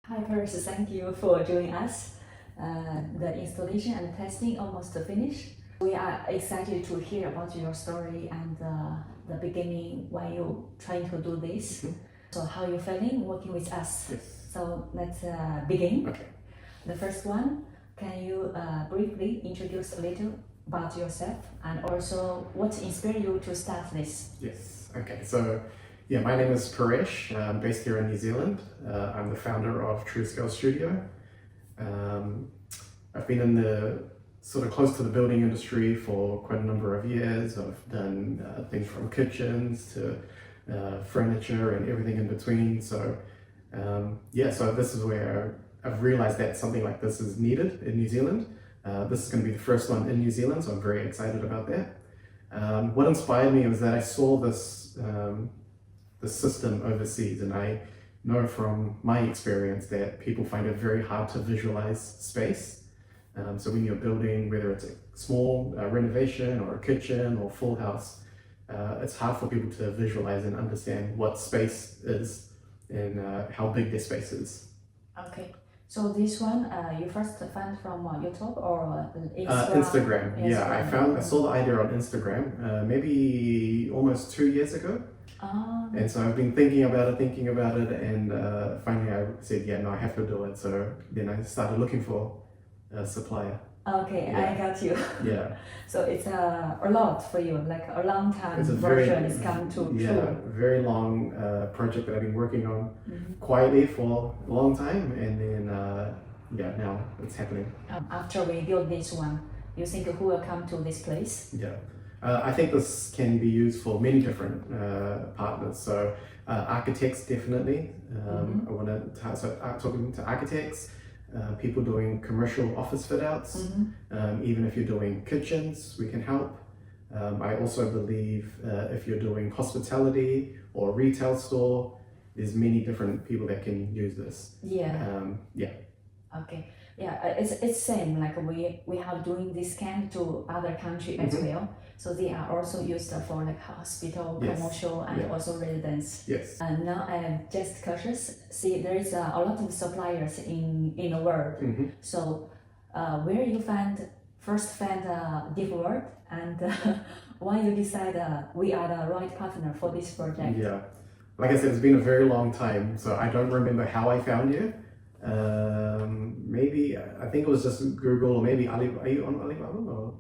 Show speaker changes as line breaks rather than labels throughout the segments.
Hi, Paris. Thank you for joining us. The installation and testing almost finished. We are excited to hear about your story and the beginning when you trying to do this. So how you feeling working with us?
Yes.
So let's begin.
Okay.
The first one, can you briefly introduce a little about yourself and also what inspired you to start this?
Yes. Okay. So, yeah, my name is Paresh. I'm based here in New Zealand. I'm the founder of TrueScale Studio. I've been in the sort of close to the building industry for quite a number of years. I've done things from kitchens to furniture and everything in between. So, so this is where I've realized that something like this is needed in New Zealand. This is going to be the first one in New Zealand, so I'm very excited about that. What inspired me was that I saw this system overseas, and I know from my experience that people find it very hard to visualize space. So when you're building, whether it's a small renovation or a kitchen or full house, it's hard for people to visualize and understand what space is and how big their space is.
Okay. So this one, you first found from YouTube or Instagram?
Instagram. Yeah, I saw the idea on Instagram, maybe almost 2 years ago. And so I've been thinking about it, and finally I said, yeah, no, I have to do it. So then I started looking for a supplier.
Okay,
Yeah.
I got you.
Yeah.
So it's a lot for you, like a long time
It's a
version is come to true.
Very long project that I've been working on quietly for a long time, and then now it's happening.
After we build this one, you think who will come to this place?
Yeah. I think this can be used for many different partners. So architects definitely. I want to start talking to architects, people doing commercial office fit outs. Even if you're doing kitchens, we can help. I also believe if you're doing hospitality or retail store, there's many different people that can use this.
Okay. Yeah, it's same like we have doing this kind to other country as well. So they are also used for like hospital, commercial, and also residence.
Yes.
And now I'm just cautious. See, there is a lot of suppliers in the world. So where you first find DIFWOD, and why you decide we are the right partner for this project?
Yeah, like I said, it's been a very long time, so I don't remember how I found you. Maybe I think it was just Google, or maybe are you on Alibaba? Or?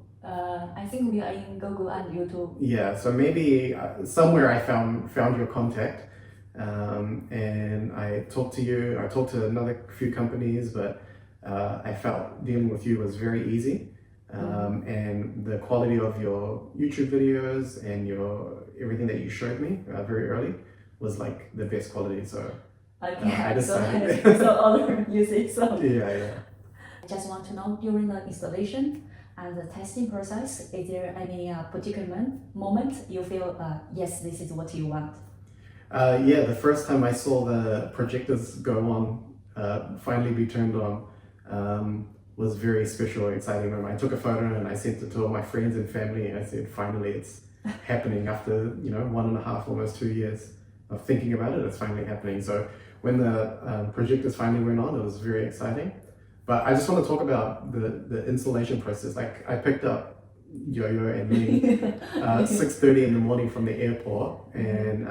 I think we are in Google and YouTube.
Yeah, so maybe somewhere I found your contact, and I talked to you. I talked to another few companies, but I felt dealing with you was very easy, and the quality of your YouTube videos and everything that you showed me very early was like the best quality. So.
Okay,
I decided.
so other use it. So
yeah.
I just want to know, during the installation and the testing process, is there any particular moment you feel yes, this is what you want?
The first time I saw the projectors go on, finally be turned on, was very special and exciting. When I took a photo and I sent it to all my friends and family, and I said, finally it's happening after 1.5, almost 2 years of thinking about it. It's finally happening. So when the projectors finally went on, it was very exciting. But I just want to talk about the installation process. Like, I picked up Yo-Yo and me 6:30 in the morning from the airport, and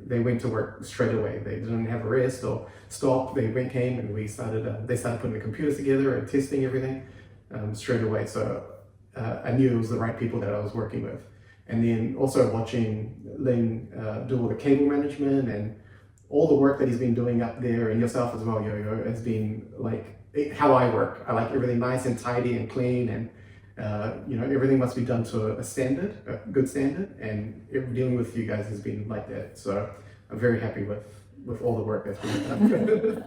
they went to work straight away. They didn't have a rest or stop. They came and they started putting the computers together and testing everything straight away. So I knew it was the right people that I was working with. And then also watching Ling do all the cable management and all the work that he's been doing up there, and yourself as well, Yo-Yo, has been like how I work. I like everything nice and tidy and clean, and everything must be done to a good standard, and dealing with you guys has been like that. So I'm very happy with all the work that's been done.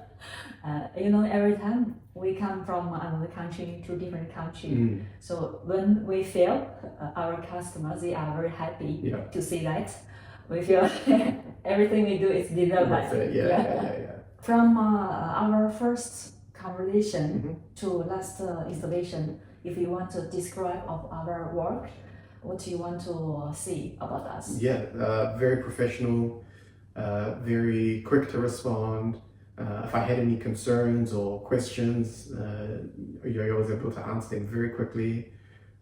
Every time we come from another country to different country, so when we fail, our customers, they are very happy to see that. We feel everything we do is deserved. From our first conversation to last installation, if you want to describe of our work, what do you want to see about us?
Very professional, very quick to respond, if I had any concerns or questions, I was able to answer them very quickly.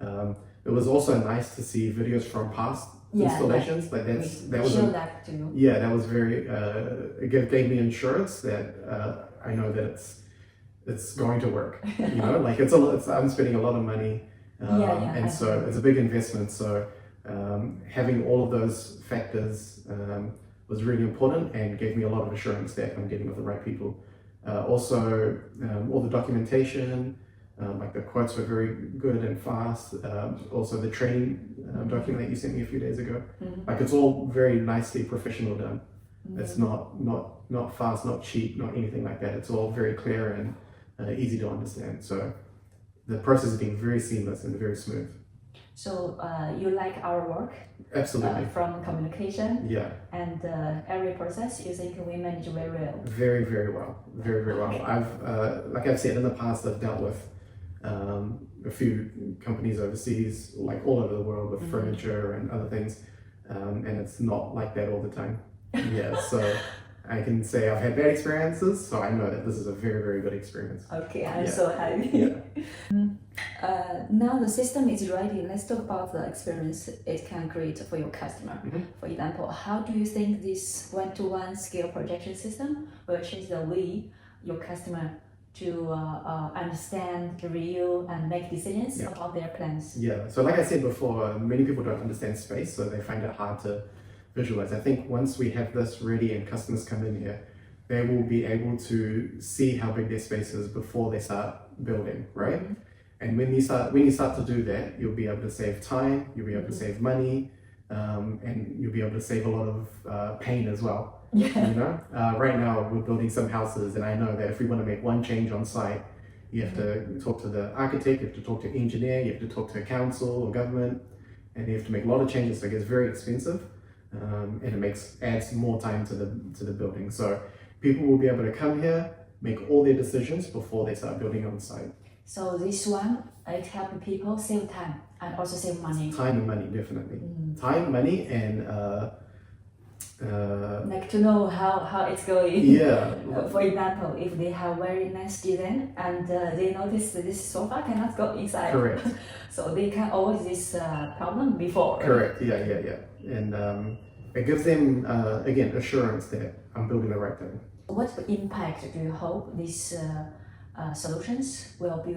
It was also nice to see videos from past installations. Like that was
that too.
Yeah, that was very. It gave me assurance that I know that it's going to work. You know, like I'm spending a lot of money, and so it's a big investment. So having all of those factors was really important and gave me a lot of assurance that I'm getting with the right people. Also, all the documentation, like the quotes were very good and fast. Also the training document that you sent me a few days ago, like it's all very nicely professional done. It's not fast, not cheap, not anything like that. It's all very clear and easy to understand. So the process has been very seamless and very smooth.
So you like our work?
Absolutely.
From communication, and every process you think we manage very well. Very,
very well. Very, very well. Like I've said in the past, I've dealt with a few companies overseas, like all over the world, with furniture and other things, and it's not like that all the time. So I can say I've had bad experiences, so I know that this is a very, very good experience.
Okay, I'm so happy. Now the system is ready. Let's talk about the experience it can create for your customer. For example, how do you think this one-to-one scale projection system will change the way your customer to understand, review, and make decisions about their plans?
So like I said before, many people don't understand space, so they find it hard to visualize. I think once we have this ready and customers come in here, they will be able to see how big their space is before they start building, right? And when you start to do that, you'll be able to save time, you'll be able to save money, and you'll be able to save a lot of pain as well. You know, right now we're building some houses, and I know that if we want to make one change on site, you have to talk to the architect, you have to talk to engineer, you have to talk to council or government, and you have to make a lot of changes. So it gets very expensive, and it adds more time to the building. So people will be able to come here, make all their decisions before they start building on site.
So this one, it helps people save time and also save money.
Time and money, definitely. Time, money, and
like to know how it's going. For example, if they have very nice design and they notice that this sofa cannot go inside.
Correct.
So they can avoid this problem before.
Correct. And it gives them again assurance that I'm building the right thing.
What impact do you hope these solutions will be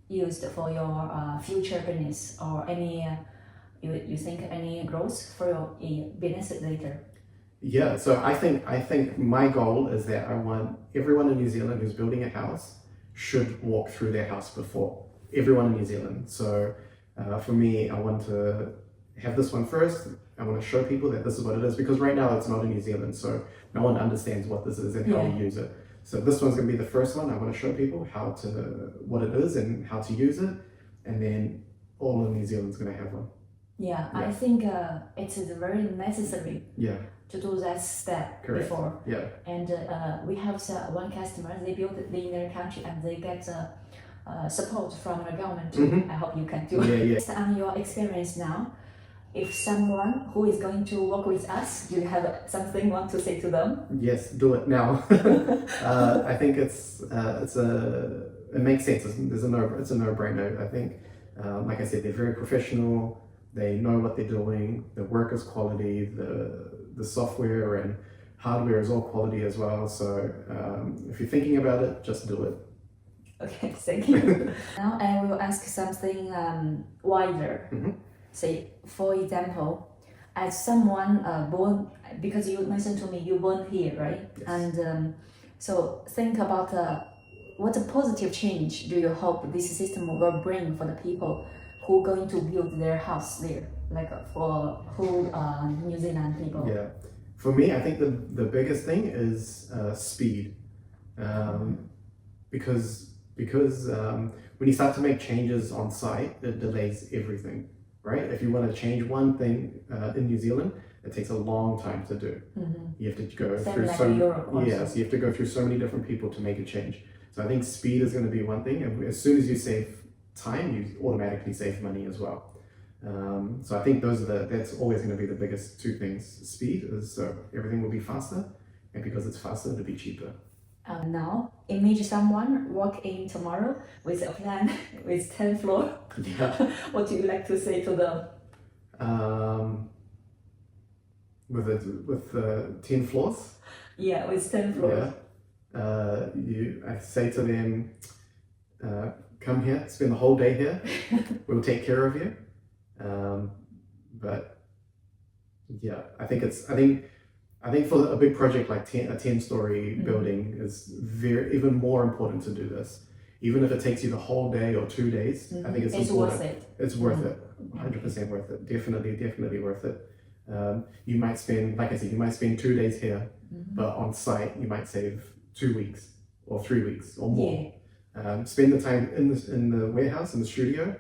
used for your future business, or any you think any growth for your business later?
So I think my goal is that I want everyone in New Zealand who's building a house should walk through their house before. Everyone in New Zealand. So for me, I want to have this one first. I want to show people that this is what it is, because right now it's not in New Zealand, so no one understands what this is and how to use it. So this one's going to be the first one. I want to show people what it is and how to use it, and then all of New Zealand's going to have one.
I think it's very necessary to do that step before. And we have one customer, they built it in their country and they get support from the government too. I hope you can do it. Based on your experience now, if someone who is going to work with us, do you have something you want to say to them? Yes,
do it now. I think it makes sense. It's a no-brainer. I think, like I said, they're very professional. They know what they're doing. The work is quality. The software and hardware is all quality as well. So if you're thinking about it, just do it.
Okay, thank you. Now I will ask something wider. Say, for example, as someone born, because you mentioned to me you born here, right?
Yes.
And so think about what a positive change do you hope this system will bring for the people who are going to build their house there, like for whole New Zealand people?
For me, I think the biggest thing is speed, because when you start to make changes on site, it delays everything. Right? If you want to change one thing in New Zealand, it takes a long time to do. You have to go through so you have to go through so many different people to make a change. So I think speed is going to be one thing, and as soon as you save time, you automatically save money as well. So I think that's always going to be the biggest two things. Speed is so everything will be faster, and because it's faster, it'll be cheaper.
Now, imagine someone walk in tomorrow with a plan with 10 floors.
Yeah.
What do you like to say to them?
With 10 floors.
Yeah, with 10 floors.
Yeah. I say to them, come here, spend the whole day here. We'll take care of you. But yeah, I think for a big project like a 10-story building is even more important to do this. Even if it takes you the whole day or 2 days, I think it's important.
Worth it.
It's worth it. 100% worth it. Definitely worth it. You might spend, like I said, you might spend 2 days here, but on site you might save 2 weeks or 3 weeks or more. Yeah. Spend the time in the warehouse, in the studio,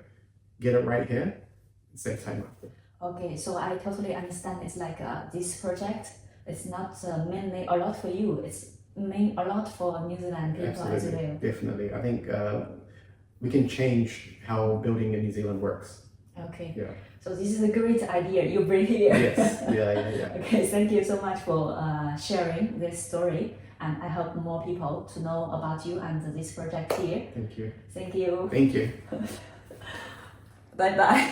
get it right here, and save time after.
Okay, so I totally understand. It's like this project. It's not mainly a lot for you. It's a lot for New Zealand people as well.
Definitely. I think we can change how building in New Zealand works.
Okay.
Yeah.
So this is a great idea you bring here.
Yes. Yeah.
Okay, thank you so much for sharing this story, and I hope more people to know about you and this project here.
Thank you.
Thank you.
Thank you.
Bye bye.